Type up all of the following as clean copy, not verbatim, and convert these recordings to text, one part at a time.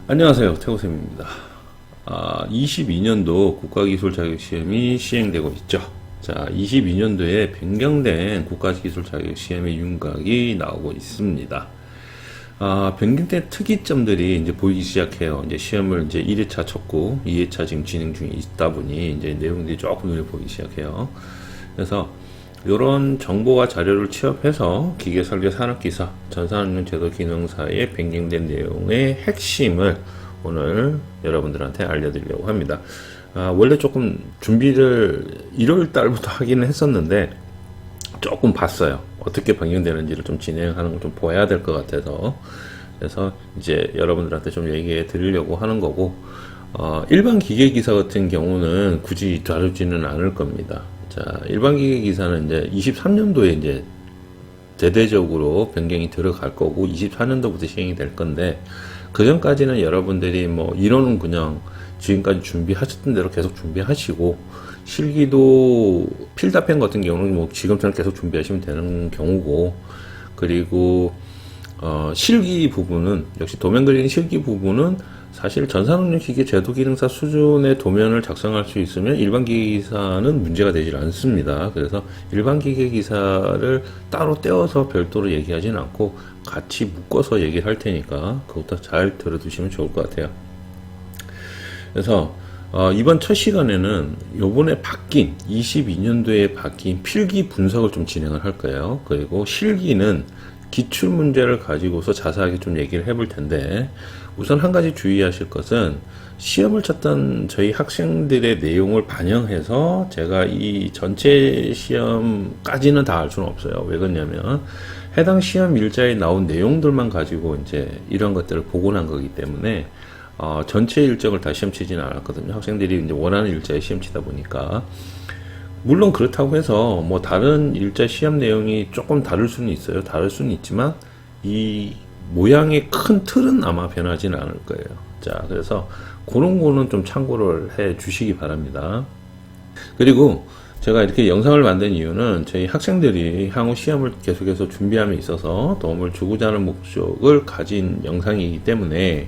안녕하세요. 태호쌤입니다. 22년도 국가기술 자격시험이 시행되고 있죠. 자, 22년도에 변경된 국가기술 자격시험의 윤곽이 나오고 있습니다. 변경된 특이점들이 이제 보이기 시작해요. 이제 시험을 이제 1회차 쳤고 2회차 지금 진행 중에 있다 보니 이제 내용들이 조금 눈에 보이기 시작해요. 그래서 이런 정보와 자료를 취합해서 기계설계 산업기사, 전산응용 제도 기능사에 변경된 내용의 핵심을 오늘 여러분들한테 알려드리려고 합니다. 원래 조금 준비를 1월 달부터 하기는 했었는데 조금 봤어요. 어떻게 변경되는지를 좀 진행하는 걸 좀 봐야 될 것 같아서, 그래서 이제 여러분들한테 좀 얘기해 드리려고 하는 거고, 일반 기계기사 같은 경우는 굳이 다루지는 않을 겁니다. 자, 일반 기계기사는 이제 23년도에 이제 대대적으로 변경이 들어갈 거고 24년도부터 시행이 될 건데, 그 전까지는 여러분들이 뭐 이론은 그냥 지금까지 준비하셨던 대로 계속 준비하시고, 실기도 필답펜 같은 경우는 뭐 지금처럼 계속 준비하시면 되는 경우고, 그리고 실기 부분은 역시 도면 그리는 실기 부분은 사실 전산응용 기계 제도 기능사 수준의 도면을 작성할 수 있으면 일반 기계기사는 문제가 되질 않습니다. 그래서 일반 기계기사를 따로 떼어서 별도로 얘기하지는 않고 같이 묶어서 얘기를 할 테니까 그것도 잘 들어두시면 좋을 것 같아요. 그래서 이번 첫 시간에는 요번에 바뀐 22년도에 바뀐 필기 분석을 좀 진행을 할 거예요. 그리고 실기는 기출 문제를 가지고서 자세하게 좀 얘기를 해볼 텐데, 우선 한 가지 주의하실 것은 시험을 쳤던 저희 학생들의 내용을 반영해서 제가 이 전체 시험까지는 다 알 수는 없어요. 왜 그러냐면 해당 시험 일자에 나온 내용들만 가지고 이제 이런 것들을 복원한 거기 때문에 전체 일정을 다 시험 치지는 않았거든요. 학생들이 이제 원하는 일자에 시험 치다 보니까. 물론 그렇다고 해서 뭐 다른 일자 시험 내용이 조금 다를 수는 있어요. 다를 수는 있지만 이 모양의 큰 틀은 아마 변하지는 않을 거예요. 자, 그래서 그런 거는 좀 참고를 해 주시기 바랍니다. 그리고 제가 이렇게 영상을 만든 이유는 저희 학생들이 향후 시험을 계속해서 준비함에 있어서 도움을 주고자 하는 목적을 가진 영상이기 때문에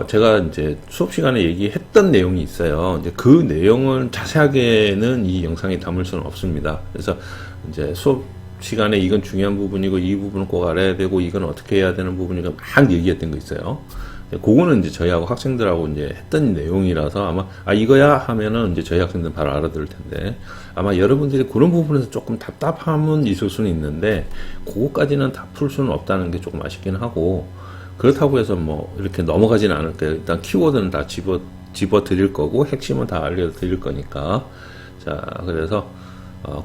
제가 이제 수업 시간에 얘기했던 내용이 있어요. 이제 그 내용을 자세하게는 이 영상에 담을 수는 없습니다. 그래서 이제 수업 시간에 이건 중요한 부분이고 이 부분은 꼭 알아야 되고 이건 어떻게 해야 되는 부분이고 막 얘기했던 거 있어요. 그거는 이제 저희하고 학생들하고 이제 했던 내용이라서 아마 이거야 하면은 이제 저희 학생들은 바로 알아들을 텐데, 아마 여러분들이 그런 부분에서 조금 답답함은 있을 수는 있는데 그거까지는 다 풀 수는 없다는 게 조금 아쉽긴 하고, 그렇다고 해서 뭐 이렇게 넘어가지는 않을 거예요. 일단 키워드는 다 집어 드릴 거고 핵심은 다 알려 드릴 거니까. 자, 그래서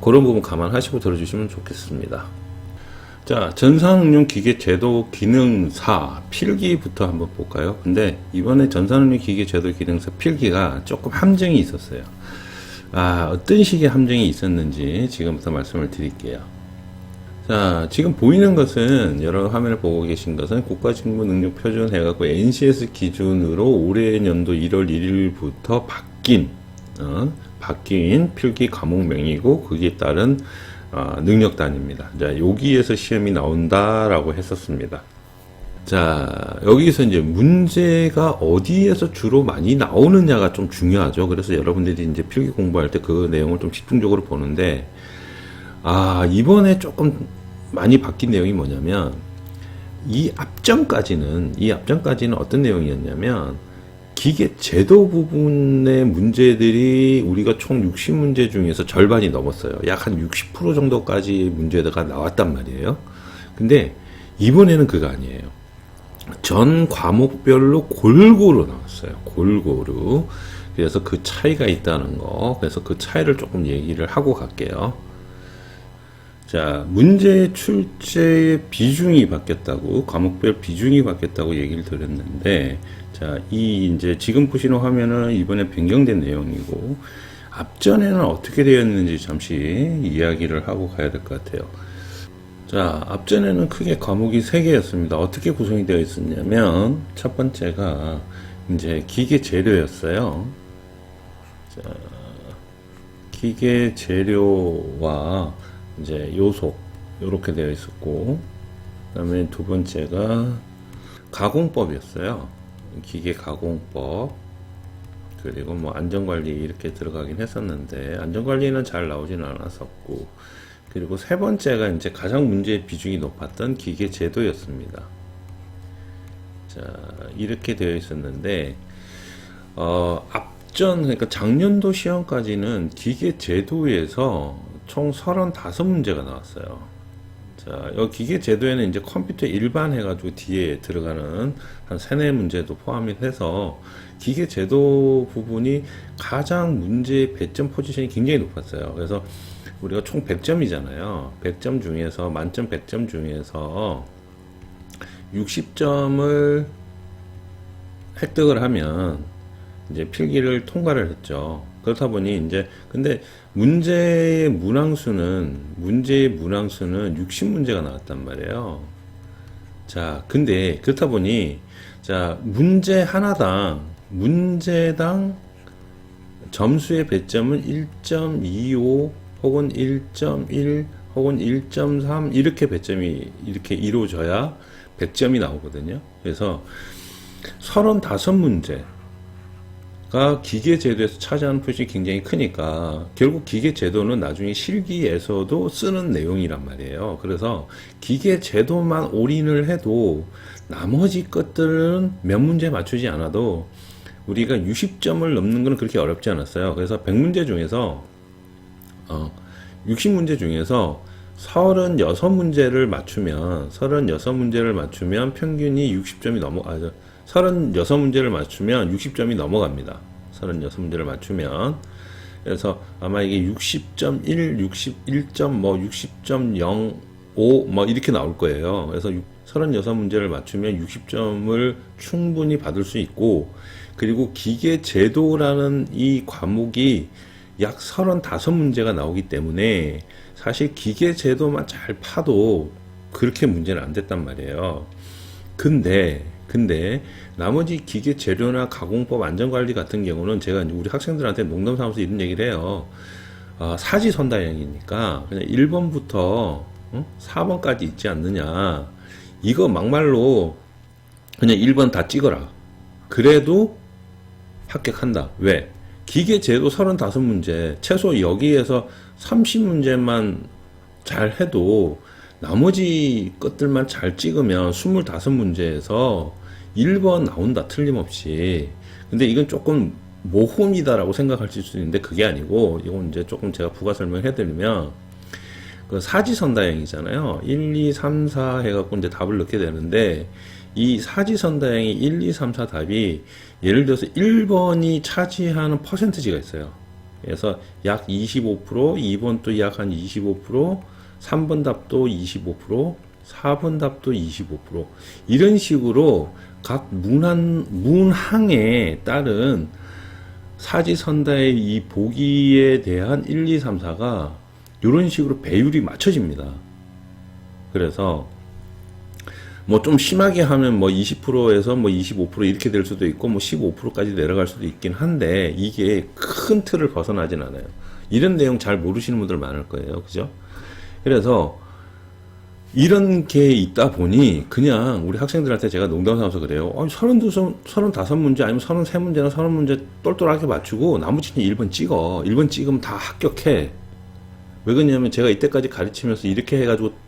그런 부분 감안하시고 들어주시면 좋겠습니다. 자, 전산응용 기계 제도 기능사 필기부터 한번 볼까요? 근데 이번에 전산응용 기계 제도 기능사 필기가 조금 함정이 있었어요. 어떤 식의 함정이 있었는지 지금부터 말씀을 드릴게요. 자, 지금 보이는 것은, 여러 화면을 보고 계신 것은 국가직무능력표준 해갖고 NCS 기준으로 올해 연도 1월 1일부터 바뀐 필기 과목명이고, 거기에 따른 능력단입니다. 자, 여기에서 시험이 나온다라고 했었습니다. 자, 여기서 이제 문제가 어디에서 주로 많이 나오느냐가 좀 중요하죠. 그래서 여러분들이 이제 필기 공부할 때 그 내용을 좀 집중적으로 보는데, 이번에 조금 많이 바뀐 내용이 뭐냐면, 이 앞전까지는 어떤 내용이었냐면, 기계 제도 부분의 문제들이 우리가 총 60문제 중에서 절반이 넘었어요. 약 한 60% 정도까지 문제가 나왔단 말이에요. 근데 이번에는 그거 아니에요. 전 과목별로 골고루 나왔어요. 골고루. 그래서 그 차이가 있다는 거. 그래서 그 차이를 조금 얘기를 하고 갈게요. 자, 문제 출제의 비중이 바뀌었다고, 과목별 비중이 바뀌었다고 얘기를 드렸는데, 자, 이제 지금 보시는 화면은 이번에 변경된 내용이고, 앞전에는 어떻게 되었는지 잠시 이야기를 하고 가야 될 것 같아요. 자, 앞전에는 크게 과목이 3개였습니다. 어떻게 구성이 되어 있었냐면, 첫 번째가 이제 기계 재료였어요. 자, 기계 재료와 이제 요소, 이렇게 되어 있었고, 그 다음에 두 번째가 가공법이었어요. 기계 가공법, 그리고 뭐 안전관리 이렇게 들어가긴 했었는데 안전관리는 잘 나오진 않았었고, 그리고 세 번째가 이제 가장 문제 비중이 높았던 기계 제도였습니다. 자, 이렇게 되어 있었는데 그러니까 작년도 시험까지는 기계 제도에서 총 35문제가 나왔어요. 자, 여기 기계 제도에는 이제 컴퓨터 일반 해가지고 뒤에 들어가는 한 3, 4문제도 포함이 해서 기계 제도 부분이 가장 문제 배점 포지션이 굉장히 높았어요. 그래서 우리가 총 100점이잖아요. 100점 중에서, 만점 100점 중에서 60점을 획득을 하면 이제 필기를 통과를 했죠. 그렇다 보니 이제 근데 문제의 문항수는 60문제가 나왔단 말이에요. 자, 근데 그렇다 보니 자, 문제당 점수의 배점은 1.25 혹은 1.1 혹은 1.3 이렇게 배점이 이렇게 이루어져야 100점이 나오거든요. 그래서 35문제가 기계 제도에서 차지하는 표식이 굉장히 크니까 결국 기계 제도는 나중에 실기에서도 쓰는 내용이란 말이에요. 그래서 기계 제도만 올인을 해도 나머지 것들은 몇 문제 맞추지 않아도 우리가 60점을 넘는 건 그렇게 어렵지 않았어요. 그래서 100문제 중에서 60문제 중에서 36문제를 맞추면 평균이 60점이 36문제를 맞추면 60점이 넘어갑니다. 36문제를 맞추면. 그래서 아마 이게 60.1, 61점, 뭐 60.05, 뭐 이렇게 나올 거예요. 그래서 36문제를 맞추면 60점을 충분히 받을 수 있고, 그리고 기계 제도라는 이 과목이 약 35문제가 나오기 때문에 사실 기계 제도만 잘 파도 그렇게 문제는 안 됐단 말이에요. 근데 나머지 기계 재료나 가공법 안전관리 같은 경우는 제가 우리 학생들한테 농담 삼아서 이런 얘기를 해요. 사지선다형이니까 그냥 1번부터 4번까지 있지 않느냐. 이거 막말로 그냥 1번 다 찍어라. 그래도 합격한다. 왜? 기계 제도 35문제, 최소 여기에서 30문제만 잘 해도 나머지 것들만 잘 찍으면 25문제에서 1번 나온다, 틀림없이. 근데 이건 조금 모험이다라고 생각하실 수 있는데 그게 아니고, 이건 이제 조금 제가 부가 설명해드리면, 그 사지선다형이잖아요. 1, 2, 3, 4 해갖고 이제 답을 넣게 되는데, 이 사지선다형이 1, 2, 3, 4 답이 예를 들어서 1번이 차지하는 퍼센트지가 있어요. 그래서 약 25%, 2번도 약 한 25%, 3번 답도 25%, 4번 답도 25%. 이런 식으로 각 문항에 따른 사지선다의 이 보기에 대한 1, 2, 3, 4가 이런 식으로 배율이 맞춰집니다. 그래서 뭐 좀 심하게 하면 뭐 20%에서 뭐 25% 이렇게 될 수도 있고 뭐 15%까지 내려갈 수도 있긴 한데 이게 큰 틀을 벗어나진 않아요. 이런 내용 잘 모르시는 분들 많을 거예요. 그죠? 그래서 이런 게 있다 보니 그냥 우리 학생들한테 제가 농담 삼아서 그래요. 35문제 아니면 33문제나 30문제 똘똘하게 맞추고 나머지는 1번 찍어. 1번 찍으면 다 합격해. 왜 그러냐면 제가 이때까지 가르치면서 이렇게 해가지고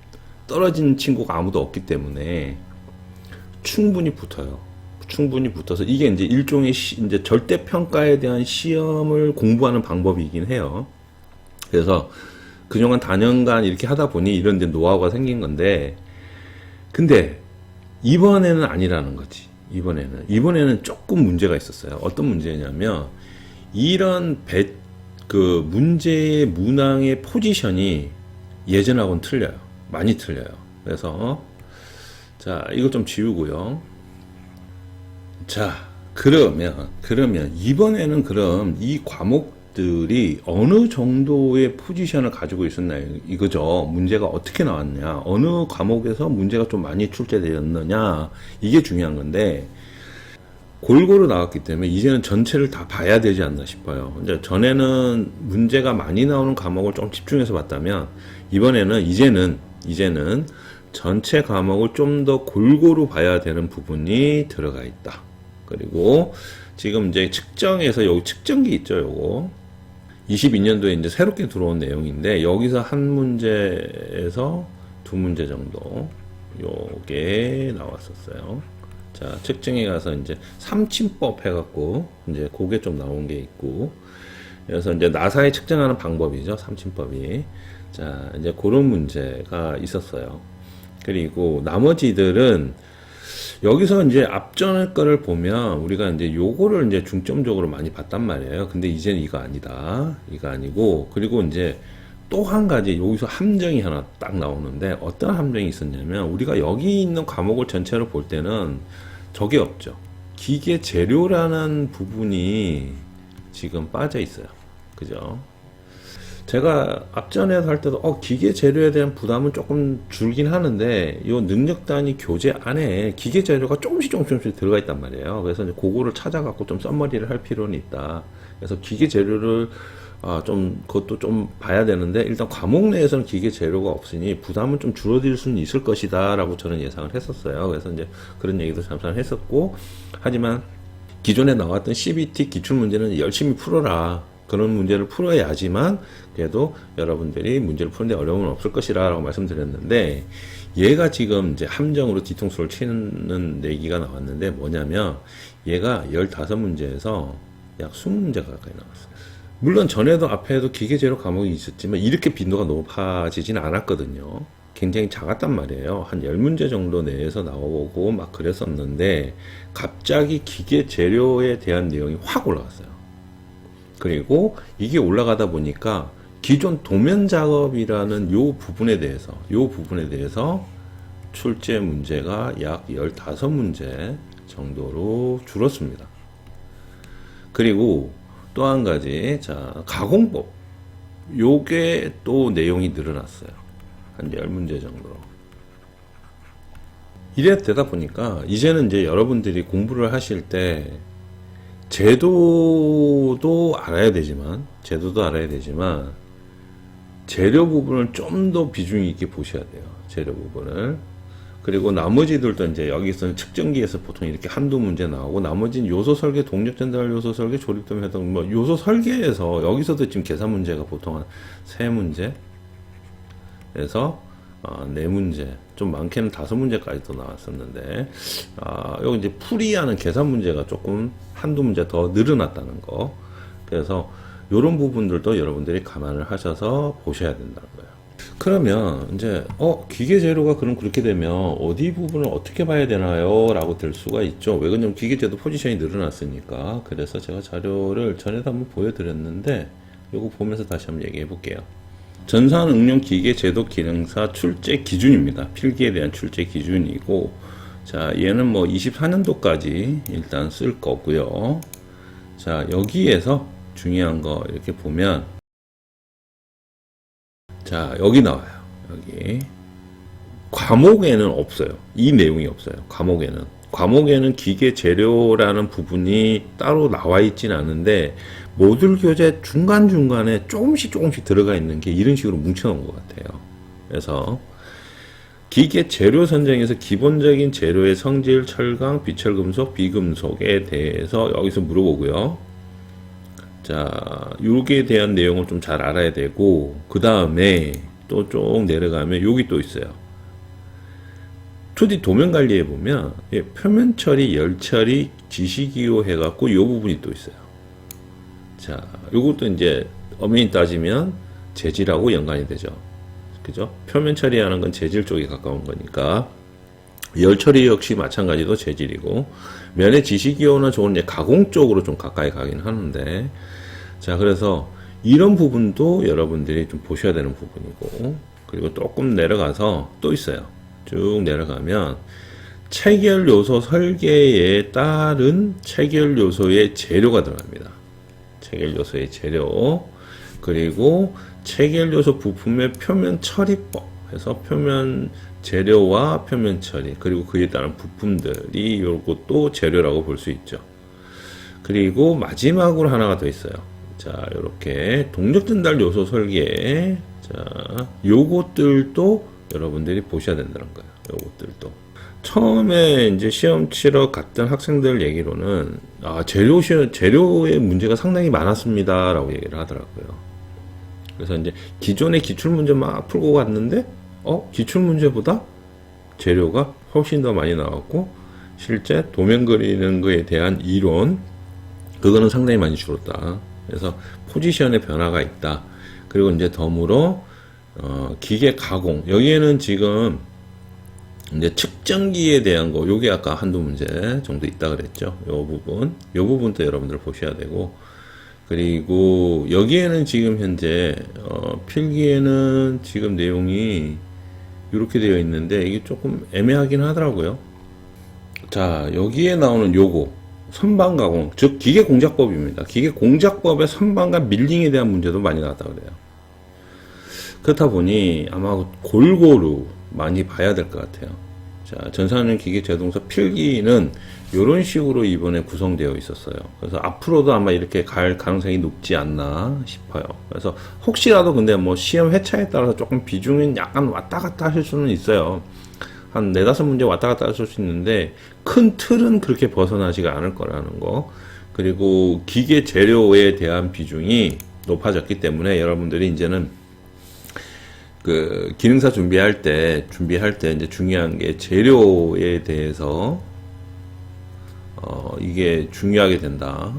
떨어진 친구가 아무도 없기 때문에 충분히 붙어요. 충분히 붙어서 이게 이제 일종의 이제 절대평가에 대한 시험을 공부하는 방법이긴 해요. 그래서 그동안 다년간 이렇게 하다 보니 이런 이제 노하우가 생긴 건데, 근데 이번에는 아니라는 거지. 이번에는 조금 문제가 있었어요. 어떤 문제냐면 이런 문제의 문항의 포지션이 예전하고는 틀려요. 많이 틀려요. 그래서 자, 이거 좀 지우고요. 자, 그러면 이번에는 그럼 이 과목들이 어느 정도의 포지션을 가지고 있었나요? 이거죠. 문제가 어떻게 나왔냐? 어느 과목에서 문제가 좀 많이 출제되었느냐? 이게 중요한 건데, 골고루 나왔기 때문에 이제는 전체를 다 봐야 되지 않나 싶어요. 이제 전에는 문제가 많이 나오는 과목을 좀 집중해서 봤다면, 이제는 전체 과목을 좀 더 골고루 봐야 되는 부분이 들어가 있다. 그리고 지금 이제 측정해서 여기 측정기 있죠, 요거. 22년도에 이제 새롭게 들어온 내용인데, 여기서 한 문제에서 두 문제 정도, 요게 나왔었어요. 자, 측정에 가서 이제 삼침법 해갖고, 이제 그게 좀 나온 게 있고, 그래서 이제 나사에 측정하는 방법이죠, 삼침법이. 자, 이제 그런 문제가 있었어요. 그리고 나머지들은 여기서 이제 앞전의 거를 보면 우리가 이제 요거를 이제 중점적으로 많이 봤단 말이에요. 근데 이제는 이거 아니다. 이거 아니고, 그리고 이제 또 한 가지 여기서 함정이 하나 딱 나오는데, 어떤 함정이 있었냐면, 우리가 여기 있는 과목을 전체로 볼 때는 저게 없죠. 기계 재료라는 부분이 지금 빠져 있어요. 그죠? 제가 앞전에서 할 때도 기계 재료에 대한 부담은 조금 줄긴 하는데, 요 능력 단위 교재 안에 기계 재료가 조금씩 들어가 있단 말이에요. 그래서 이제 그거를 찾아갖고 좀 썸머리를 할 필요는 있다. 그래서 기계 재료를 그것도 좀 봐야 되는데, 일단 과목 내에서는 기계 재료가 없으니 부담은 좀 줄어들 수는 있을 것이다 라고 저는 예상을 했었어요. 그래서 이제 그런 얘기도 잠깐 했었고, 하지만 기존에 나왔던 CBT 기출 문제는 열심히 풀어라. 그런 문제를 풀어야지만 그래도 여러분들이 문제를 푸는데 어려움은 없을 것이라 라고 말씀드렸는데, 얘가 지금 이제 함정으로 뒤통수를 치는 얘기가 나왔는데, 뭐냐면 얘가 15문제에서 약 20문제 가까이 나왔어요. 물론 전에도 앞에도 기계재료 과목이 있었지만 이렇게 빈도가 높아지지는 않았거든요. 굉장히 작았단 말이에요. 한 10문제 정도 내에서 나오고 막 그랬었는데, 갑자기 기계재료에 대한 내용이 확 올라갔어요. 그리고 이게 올라가다 보니까 기존 도면 작업이라는 요 부분에 대해서 출제 문제가 약 15문제 정도로 줄었습니다. 그리고 또 한 가지, 자, 가공법. 요게 또 내용이 늘어났어요. 한 10문제 정도로. 이래 되다 보니까 이제는 이제 여러분들이 공부를 하실 때 제도도 알아야 되지만 재료 부분을 좀 더 비중 있게 보셔야 돼요. 재료 부분을. 그리고 나머지들도 이제 여기서 측정기에서 보통 이렇게 한두 문제 나오고, 나머지는 요소 설계, 동력 전달 요소 설계, 조립도면 해당, 뭐 요소 설계에서 여기서도 지금 계산 문제가 보통 한 3문제에서 4문제, 좀 많게는 5문제까지도 나왔었는데, 여기 이제 풀이하는 계산 문제가 조금 한두 문제 더 늘어났다는 거. 그래서 요런 부분들도 여러분들이 감안을 하셔서 보셔야 된다는 거예요. 그러면 이제 기계 재료가 그럼 그렇게 되면 어디 부분을 어떻게 봐야 되나요? 라고 될 수가 있죠. 왜 그러냐면 기계 재료 포지션이 늘어났으니까. 그래서 제가 자료를 전에도 한번 보여드렸는데, 요거 보면서 다시 한번 얘기해 볼게요. 전산 응용 기계 제도 기능사 출제 기준입니다. 필기에 대한 출제 기준이고, 자, 얘는 뭐 24년도까지 일단 쓸 거고요. 자, 여기에서 중요한 거 이렇게 보면, 자, 여기 나와요. 여기. 과목에는 없어요. 이 내용이 없어요. 과목에는 기계 재료라는 부분이 따로 나와 있진 않은데, 모듈 교재 중간중간에 조금씩 들어가 있는 게 이런 식으로 뭉쳐놓은 것 같아요. 그래서 기계 재료 선정에서 기본적인 재료의 성질, 철강, 비철금속, 비금속에 대해서 여기서 물어보고요. 자, 요기에 대한 내용을 좀 잘 알아야 되고, 그 다음에 또 쭉 내려가면 여기 또 있어요. 2D 도면 관리에 보면 표면 처리, 열 처리, 지시기호 해갖고 요 부분이 또 있어요. 자, 요것도 이제 엄연히 따지면 재질하고 연관이 되죠. 그죠? 표면 처리하는 건 재질 쪽에 가까운 거니까. 열 처리 역시 마찬가지로 재질이고, 면의 지시기호는 조금 이제 가공 쪽으로 좀 가까이 가긴 하는데, 자, 그래서 이런 부분도 여러분들이 좀 보셔야 되는 부분이고, 그리고 조금 내려가서 또 있어요. 쭉 내려가면 체결 요소 설계에 따른 체결 요소의 재료가 들어갑니다. 체결 요소의 재료, 그리고 체결 요소 부품의 표면 처리법 해서 표면 재료와 표면 처리, 그리고 그에 따른 부품들이 요것도 재료라고 볼 수 있죠. 그리고 마지막으로 하나가 더 있어요. 자, 요렇게 동력 전달 요소 설계. 자, 요것들도 여러분들이 보셔야 된다는 거예요. 요것들도. 처음에 이제 시험 치러 갔던 학생들 얘기로는 재료의 문제가 상당히 많았습니다라고 얘기를 하더라고요. 그래서 이제 기존의 기출 문제 막 풀고 갔는데 기출 문제보다 재료가 훨씬 더 많이 나왔고 실제 도면 그리는 거에 대한 이론 그거는 상당히 많이 줄었다. 그래서 포지션의 변화가 있다. 그리고 이제 덤으로 기계 가공 여기에는 지금 이제 측정기에 대한 거 요게 아까 한두 문제 정도 있다 그랬죠. 요 부분도 여러분들 보셔야 되고 그리고 여기에는 지금 현재 필기에는 지금 내용이 이렇게 되어 있는데 이게 조금 애매하긴 하더라고요. 자, 여기에 나오는 요거 선반 가공, 즉 기계 공작법입니다. 기계 공작법의 선반과 밀링에 대한 문제도 많이 나왔다 그래요. 그렇다 보니 아마 골고루 많이 봐야 될 것 같아요. 자, 전산형 기계 제동서 필기는 이런 식으로 이번에 구성되어 있었어요. 그래서 앞으로도 아마 이렇게 갈 가능성이 높지 않나 싶어요. 그래서 혹시라도 근데 뭐 시험 회차에 따라서 조금 비중은 약간 왔다 갔다 하실 수는 있어요. 한 4-5문제 왔다 갔다 하실 수 있는데 큰 틀은 그렇게 벗어나지가 않을 거라는 거. 그리고 기계 재료에 대한 비중이 높아졌기 때문에 여러분들이 이제는 그 기능사 준비할 때 이제 중요한 게 재료에 대해서 이게 중요하게 된다.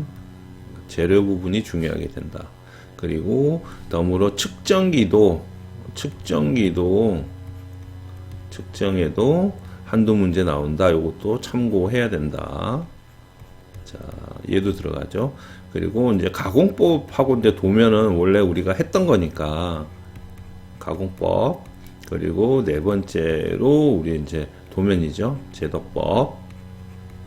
재료 부분이 중요하게 된다. 그리고 덤으로 측정에도 한두 문제 나온다. 요것도 참고해야 된다. 자, 얘도 들어가죠. 그리고 이제 가공법하고 이제 도면은 원래 우리가 했던 거니까 가공법. 그리고 네 번째로 우리 이제 도면이죠. 제도법.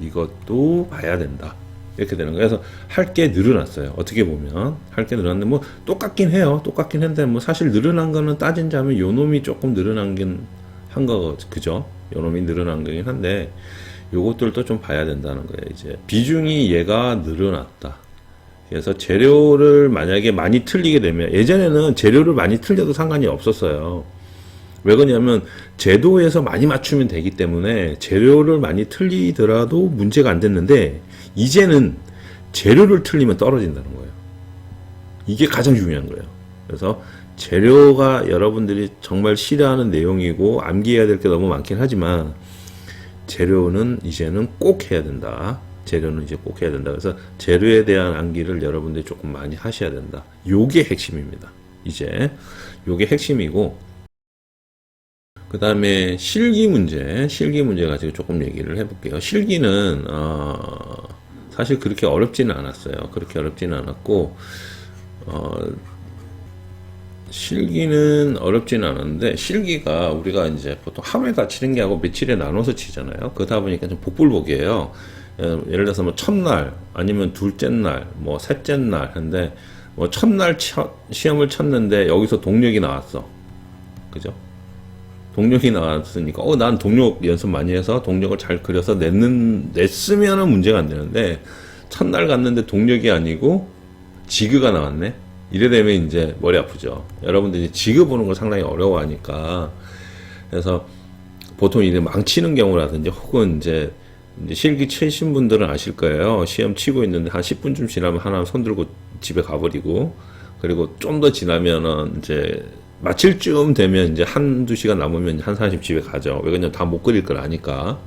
이것도 봐야 된다. 이렇게 되는 거예요. 그래서 할 게 늘어났어요. 어떻게 보면 할 게 늘어났는데 뭐 똑같긴 해요. 똑같긴 한데 뭐 사실 늘어난 거는 따진자면 요 놈이 조금 늘어난 한 거 그죠? 요 놈이 늘어난 거긴 한데 요것들도 좀 봐야 된다는 거예요. 이제 비중이 얘가 늘어났다. 그래서 재료를 만약에 많이 틀리게 되면 예전에는 재료를 많이 틀려도 상관이 없었어요. 왜 그러냐면 제도에서 많이 맞추면 되기 때문에 재료를 많이 틀리더라도 문제가 안 됐는데 이제는 재료를 틀리면 떨어진다는 거예요. 이게 가장 중요한 거예요. 그래서 재료가 여러분들이 정말 싫어하는 내용이고 암기해야 될 게 너무 많긴 하지만 재료는 이제는 꼭 해야 된다. 재료는 이제 꼭 해야 된다. 그래서 재료에 대한 암기를 여러분들이 조금 많이 하셔야 된다. 요게 핵심입니다. 이제 요게 핵심이고 그 다음에 실기 문제 가지고 조금 얘기를 해볼게요. 실기는 사실 그렇게 어렵지는 않았어요. 그렇게 어렵지는 않았고 실기는 어렵지는 않았는데 실기가 우리가 이제 보통 하루에 다 치는 게 하고 며칠에 나눠서 치잖아요. 그러다 보니까 좀 복불복이에요. 예를 들어서 뭐 첫날 아니면 둘째 날 뭐 셋째 날 근데 뭐 첫날 시험을 쳤는데 여기서 동력이 나왔어. 그죠? 동력이 나왔으니까 난 동력 연습 많이 해서 동력을 잘 그려서 냈으면은 문제가 안 되는데 첫날 갔는데 동력이 아니고 지그가 나왔네. 이래 되면 이제 머리 아프죠. 여러분들이 지그 보는 걸 상당히 어려워하니까 그래서 보통 이제 망치는 경우라든지 혹은 이제 실기 치신 분들은 아실 거예요. 시험 치고 있는데 한 10분쯤 지나면 하나 손 들고 집에 가버리고 그리고 좀 더 지나면은 이제 마칠 쯤 되면 이제 한두 시간 남으면 한 사람씩 집에 가죠. 왜 그러냐면 다 못 그릴 걸 아니까.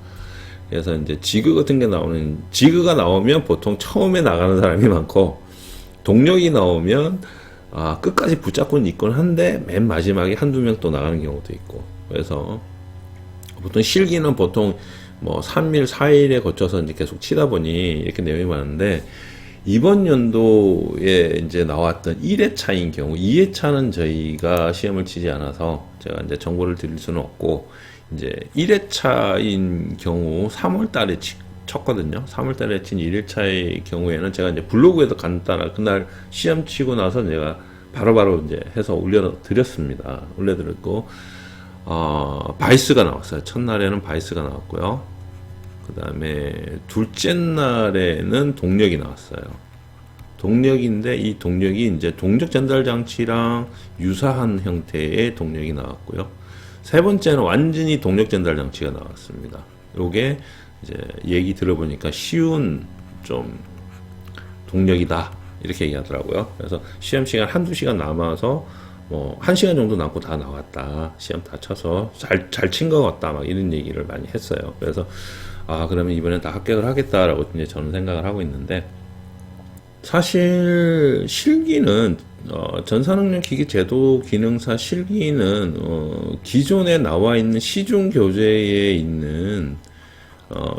그래서 이제 지그가 나오면 보통 처음에 나가는 사람이 많고 동력이 나오면 끝까지 붙잡고는 있곤 한데 맨 마지막에 한두 명 또 나가는 경우도 있고. 그래서 보통 실기는 보통 뭐 3일, 4일에 거쳐서 이제 계속 치다 보니 이렇게 내용이 많은데 이번 연도에 이제 나왔던 1회차인 경우 2회차는 저희가 시험을 치지 않아서 제가 이제 정보를 드릴 수는 없고 이제 1회차인 경우 3월 달에 쳤거든요. 3월 달에 친 1회차의 경우에는 제가 이제 블로그에도 간단하게 그날 시험 치고 나서 제가 바로바로 이제 해서 올려드렸고 바이스가 나왔어요. 첫날에는 바이스가 나왔고요. 그 다음에 둘째 날에는 동력이 나왔어요. 동력인데 이 동력이 이제 동력 전달 장치랑 유사한 형태의 동력이 나왔고요. 세 번째는 완전히 동력 전달 장치가 나왔습니다. 요게 이제 얘기 들어보니까 쉬운 좀 동력이다 이렇게 얘기하더라고요. 그래서 시험 시간 한두 시간 남아서 뭐 1시간 정도 남고 다 나왔다. 시험 다 쳐서 잘 친 것 같다. 막 이런 얘기를 많이 했어요. 그래서 그러면 이번엔 다 합격을 하겠다라고 이제 저는 생각을 하고 있는데, 사실 실기는 전산응용 기기 제도 기능사 실기는 기존에 나와 있는 시중 교재에 있는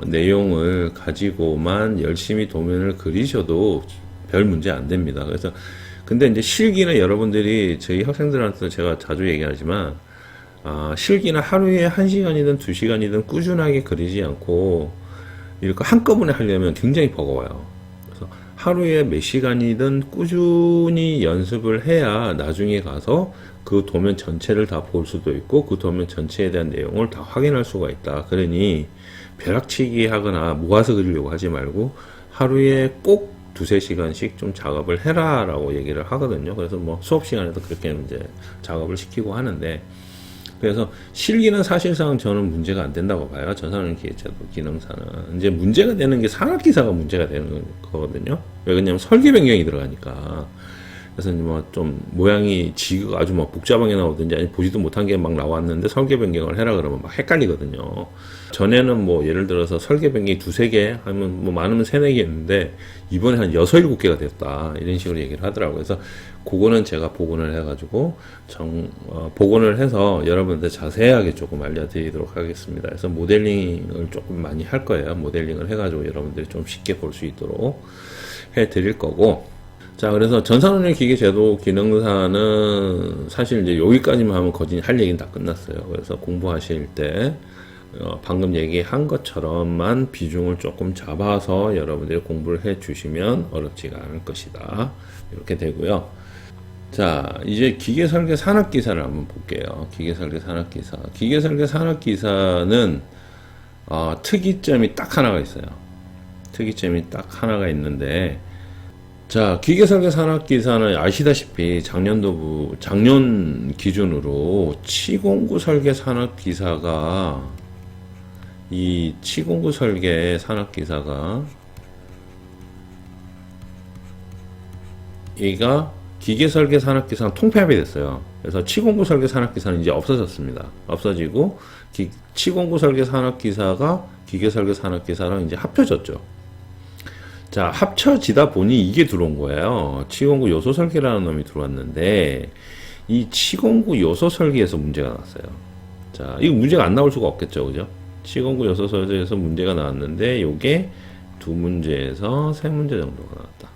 내용을 가지고만 열심히 도면을 그리셔도 별 문제 안 됩니다. 그래서 근데 이제 실기는 여러분들이 저희 학생들한테 제가 자주 얘기하지만 실기는 하루에 1시간이든 2시간이든 꾸준하게 그리지 않고 이렇게 한꺼번에 하려면 굉장히 버거워요. 그래서 하루에 몇 시간이든 꾸준히 연습을 해야 나중에 가서 그 도면 전체를 다 볼 수도 있고 그 도면 전체에 대한 내용을 다 확인할 수가 있다. 그러니 벼락치기 하거나 모아서 그리려고 하지 말고 하루에 꼭 2-3시간씩 좀 작업을 해라 라고 얘기를 하거든요. 그래서 뭐 수업 시간에도 그렇게 이제 작업을 시키고 하는데, 그래서 실기는 사실상 저는 문제가 안 된다고 봐요. 전산응용 기계제도 기능사는. 이제 문제가 되는 게 산업기사가 문제가 되는 거거든요. 왜냐면 설계 변경이 들어가니까. 그래서 뭐 좀 모양이 지가 아주 막 복잡하게 나오든지 아니 보지도 못한 게 막 나왔는데 설계 변경을 해라 그러면 막 헷갈리거든요. 전에는 뭐 예를 들어서 설계 변경이 2-3개 하면 뭐 많으면 3-4개 했는데 이번에 한 6-7개가 됐다. 이런 식으로 얘기를 하더라고요. 그래서 그거는 제가 복원을 해가지고 복원을 해서 여러분들 자세하게 조금 알려드리도록 하겠습니다. 그래서 모델링을 조금 많이 할 거예요. 모델링을 해가지고 여러분들이 좀 쉽게 볼 수 있도록 해드릴 거고. 자, 그래서 전산응용 기계 제도 기능사는 사실 이제 여기까지만 하면 거진 할 얘기는 다 끝났어요. 그래서 공부하실 때 방금 얘기한 것처럼만 비중을 조금 잡아서 여러분들이 공부를 해 주시면 어렵지가 않을 것이다. 이렇게 되고요. 자, 이제 기계설계 산업기사를 한번 볼게요. 기계설계 산업기사. 기계설계 산업기사는 특이점이 딱 하나가 있어요. 특이점이 딱 하나가 있는데, 자, 기계설계 산업기사는 아시다시피 작년 기준으로 치공구 설계 산업기사가 이 치공구 설계 산업기사가 얘가 기계설계 산업기사랑 통폐합이 됐어요. 그래서 치공구 설계 산업기사는 이제 없어졌습니다. 없어지고 치공구 설계 산업기사가 기계설계 산업기사랑 이제 합쳐졌죠. 자, 합쳐지다 보니 이게 들어온 거예요. 치공구 요소 설계라는 놈이 들어왔는데 이 치공구 요소 설계에서 문제가 나왔어요. 자, 이거 문제가 안 나올 수가 없겠죠, 그죠? 치공구 요소 설계에서 문제가 나왔는데 요게 2문제에서 3문제 정도가 나왔다.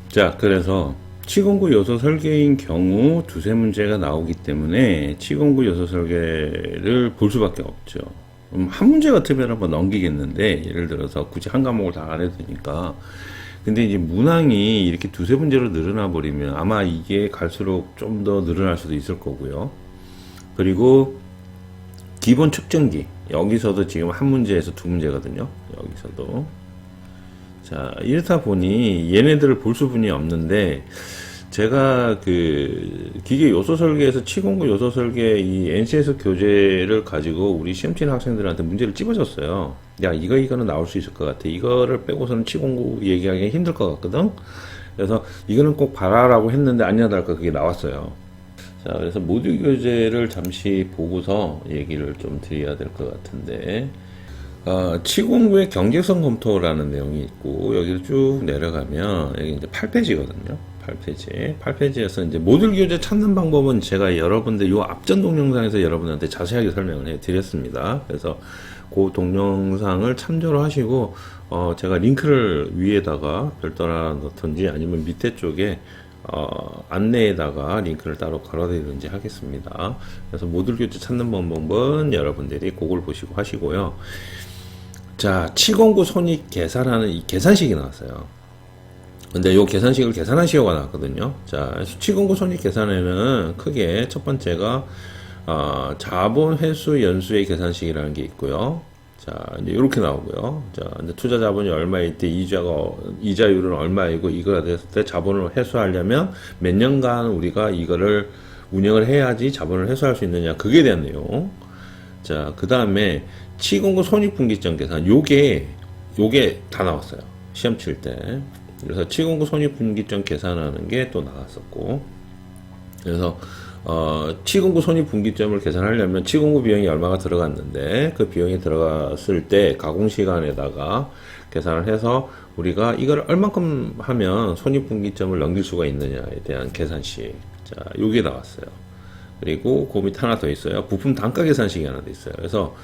자, 그래서 치공구 요소 설계인 경우 2-3문제가 나오기 때문에 치공구 요소 설계를 볼 수밖에 없죠. 한 문제 같으면 한번 넘기겠는데, 예를 들어서 굳이 한 과목을 다 안 해도 되니까. 근데 이제 문항이 이렇게 2-3문제로 늘어나 버리면 아마 이게 갈수록 좀 더 늘어날 수도 있을 거고요. 그리고 기본 측정기. 여기서도 지금 한 문제에서 2문제거든요. 여기서도. 자, 이렇다 보니 얘네들을 볼 수분이 없는데, 제가 그 기계 요소 설계에서 치공구 요소 설계 이 NCS 교재를 가지고 우리 시험 치는 학생들한테 문제를 찝어줬어요. 야, 이거는 나올 수 있을 것 같아. 이거를 빼고서는 치공구 얘기하기 힘들 것 같거든. 그래서 이거는 꼭 봐라라고 했는데 아니야 달까 그게 나왔어요. 자, 그래서 모듈 교재를 잠시 보고서 얘기를 좀 드려야 될 것 같은데, 치공구의 경제성 검토라는 내용이 있고, 여기를 쭉 내려가면 여기 이제 8페이지거든요. 8페이지에서 이제 모듈 교재 찾는 방법은 제가 여러분들 요 앞전 동영상에서 여러분한테 자세하게 설명을 해 드렸습니다. 그래서 그 동영상을 참조를 하시고 제가 링크를 위에다가 별도로 넣든지 아니면 밑에 쪽에 안내에다가 링크를 따로 걸어드리든지 하겠습니다. 그래서 모듈 교재 찾는 방법은 여러분들이 그걸 보시고 하시고요. 자, 치공구 손익 계산하는 이 계산식이 나왔어요. 근데 요 계산식을 계산하시오가 나왔거든요. 자, 치공구 손익 계산에는 크게 첫 번째가 자본 회수 연수의 계산식이라는 게 있고요. 자, 이제 이렇게 나오고요. 자, 이제 투자 자본이 얼마일 때 이자율은 얼마이고 이거가 됐을 때 자본을 회수하려면 몇 년간 우리가 이거를 운영을 해야지 자본을 회수할 수 있느냐, 그게 대한 내용. 자, 그 다음에 치공구 손익분기점 계산. 요게 다 나왔어요. 시험 칠 때. 그래서 치공구 손익분기점 계산하는 게 또 나왔었고. 그래서, 치공구 손익분기점을 계산하려면 치공구 비용이 얼마가 들어갔는데, 그 비용이 들어갔을 때 가공시간에다가 계산을 해서 우리가 이걸 얼만큼 하면 손익분기점을 넘길 수가 있느냐에 대한 계산식. 자, 요게 나왔어요. 그리고 그 밑에 하나 더 있어요. 부품 단가 계산식이 하나 더 있어요. 그래서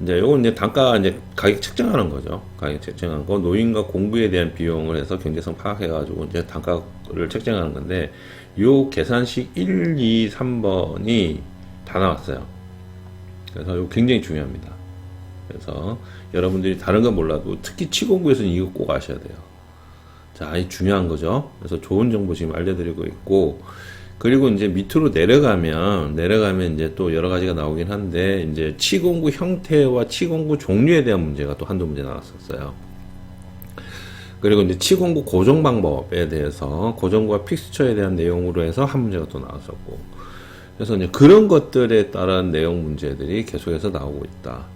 이제 요건 이제 단가 이제 가격 책정하는 거죠. 가격 책정한 거 노인과 공부에 대한 비용을 해서 경제성 파악해가지고 이제 단가를 책정하는 건데 요 계산식 1, 2, 3번이 다 나왔어요. 그래서 요 굉장히 중요합니다. 그래서 여러분들이 다른 건 몰라도 특히 치공부에서는 이거 꼭 아셔야 돼요. 자, 이 중요한 거죠. 그래서 좋은 정보 지금 알려드리고 있고, 그리고 이제 밑으로 내려가면 이제 또 여러 가지가 나오긴 한데, 이제 치공구 형태와 치공구 종류에 대한 문제가 또 한두 문제 나왔었어요. 그리고 이제 치공구 고정 방법에 대해서, 고정과 픽스처에 대한 내용으로 해서 한 문제가 또 나왔었고, 그래서 이제 그런 것들에 따른 내용 문제들이 계속해서 나오고 있다.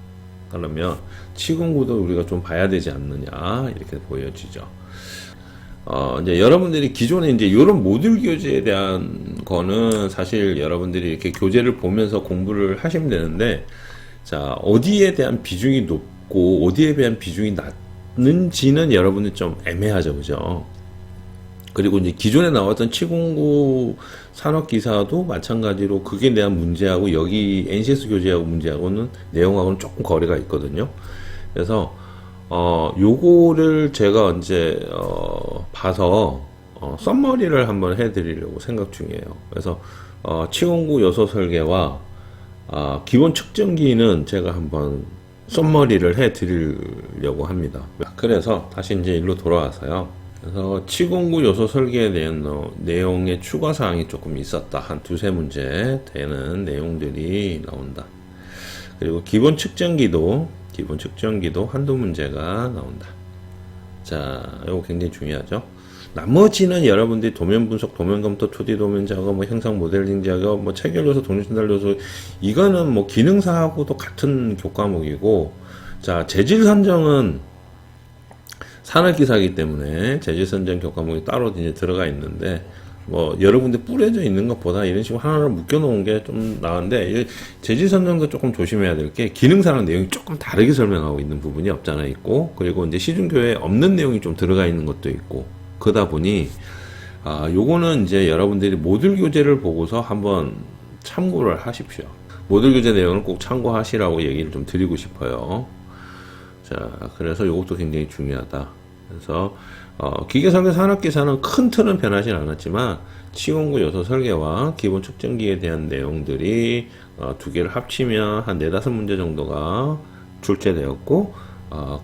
그러면 치공구도 우리가 좀 봐야 되지 않느냐, 이렇게 보여지죠. 이제 여러분들이 기존에 이제 이런 모듈 교재에 대한 거는 사실 여러분들이 이렇게 교재를 보면서 공부를 하시면 되는데, 자, 어디에 대한 비중이 높고, 어디에 대한 비중이 낮는지는 여러분들 좀 애매하죠, 그죠? 그리고 이제 기존에 나왔던 치공구 산업기사도 마찬가지로 그게 대한 문제하고 여기 NCS 교재하고 문제하고는 내용하고는 조금 거리가 있거든요. 그래서 요거를 제가 이제 봐서 썸머리를 한번 해드리려고 생각 중이에요. 그래서 치공구 요소 설계와 기본 측정기는 제가 한번 썸머리를 해드리려고 합니다. 그래서 다시 이제 일로 돌아와서요. 그래서 치공구 요소 설계에 대한 내용의 추가 사항이 조금 있었다. 한 두세 문제 되는 내용들이 나온다. 그리고 기본 측정기도 한두 문제가 나온다. 자, 이거 굉장히 중요하죠. 나머지는 여러분들이 도면 분석, 도면 검토, 2D 도면 작업, 뭐 형상 모델링 작업, 뭐 체결 요소, 동력 전달 요소, 이거는 뭐 기능사하고도 같은 교과목이고, 자, 재질 선정은 산업기사이기 때문에 재질 선정 교과목이 따로 이제 들어가 있는데, 뭐 여러 군데 뿌려져 있는 것보다 이런 식으로 하나를 묶여 놓은 게 좀 나은데, 재질 선정도 조금 조심해야 될 게 기능사랑 내용이 조금 다르게 설명하고 있는 부분이 없잖아 있고, 그리고 이제 시중교에 없는 내용이 좀 들어가 있는 것도 있고, 그러다 보니 요거는 이제 여러분들이 모듈 교재를 보고서 한번 참고를 하십시오. 모듈 교재 내용을 꼭 참고하시라고 얘기를 좀 드리고 싶어요. 자, 그래서 요것도 굉장히 중요하다. 그래서 기계설계 산업기사는 큰 틀은 변하진 않았지만 치공구 요소 설계와 기본 측정기에 대한 내용들이 두 개를 합치면 한 4-5문제 정도가 출제되었고,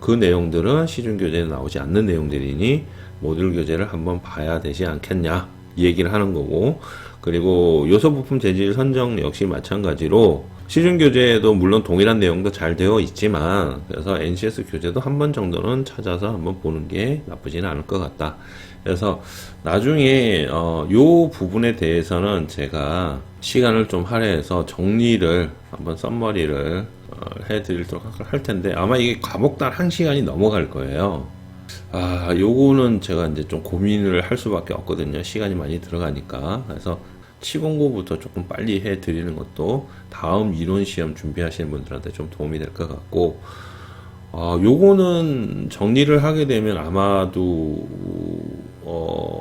그 내용들은 시중교재에 나오지 않는 내용들이니 모듈 교재를 한번 봐야 되지 않겠냐 이 얘기를 하는 거고, 그리고 요소 부품 재질 선정 역시 마찬가지로 시중 교재에도 물론 동일한 내용도 잘 되어 있지만, 그래서 NCS 교재도 한 번 정도는 찾아서 한번 보는 게 나쁘지는 않을 것 같다. 그래서 나중에 요 부분에 대해서는 제가 시간을 좀 할애해서 정리를 한번 썸머리를 해드리도록 할 텐데, 아마 이게 과목당 1시간이 넘어갈 거예요. 요거는 제가 이제 좀 고민을 할 수밖에 없거든요. 시간이 많이 들어가니까. 그래서 치공구부터 조금 빨리 해 드리는 것도 다음 이론 시험 준비하시는 분들한테 좀 도움이 될 것 같고, 요거는 정리를 하게 되면 아마도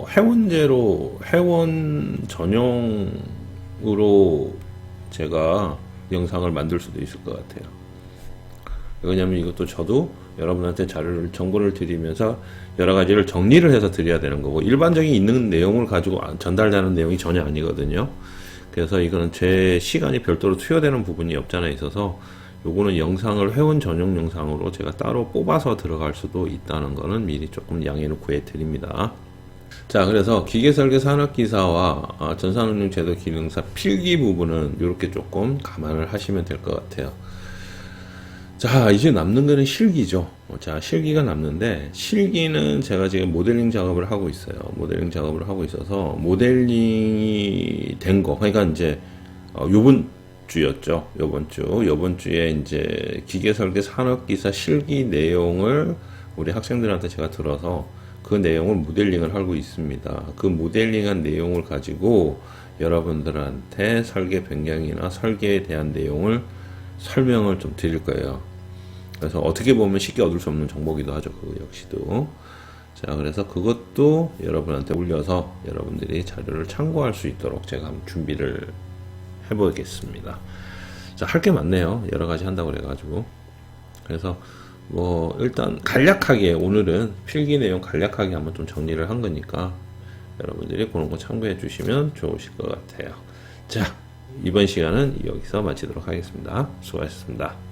회원제로 회원 전용으로 제가 영상을 만들 수도 있을 것 같아요. 왜냐면 이것도 저도 여러분한테 정보를 드리면서 여러 가지를 정리를 해서 드려야 되는 거고, 일반적인 있는 내용을 가지고 전달되는 내용이 전혀 아니거든요. 그래서 이거는 제 시간이 별도로 투여되는 부분이 없잖아 있어서, 요거는 영상을 회원 전용 영상으로 제가 따로 뽑아서 들어갈 수도 있다는 거는 미리 조금 양해를 구해 드립니다. 자, 그래서 기계설계 산업기사와 전산응용 제도 기능사 필기 부분은 이렇게 조금 감안을 하시면 될 것 같아요. 자, 이제 남는 거는 실기죠. 자, 실기가 남는데, 실기는 제가 지금 모델링 작업을 하고 있어요. 모델링 작업을 하고 있어서, 모델링이 된 거, 그러니까 이제, 요번 주였죠. 요번 주에 이제 기계설계 산업기사 실기 내용을 우리 학생들한테 제가 들어서 그 내용을 모델링을 하고 있습니다. 그 모델링한 내용을 가지고 여러분들한테 설계 변경이나 설계에 대한 내용을 설명을 좀 드릴 거예요. 그래서 어떻게 보면 쉽게 얻을 수 없는 정보기도 하죠. 그거 역시도. 자, 그래서 그것도 여러분한테 올려서 여러분들이 자료를 참고할 수 있도록 제가 한번 준비를 해보겠습니다. 자, 할 게 많네요. 여러 가지 한다고 그래가지고. 그래서 뭐 일단 간략하게 오늘은 필기 내용 간략하게 한번 좀 정리를 한 거니까 여러분들이 그런 거 참고해 주시면 좋으실 것 같아요. 자, 이번 시간은 여기서 마치도록 하겠습니다. 수고하셨습니다.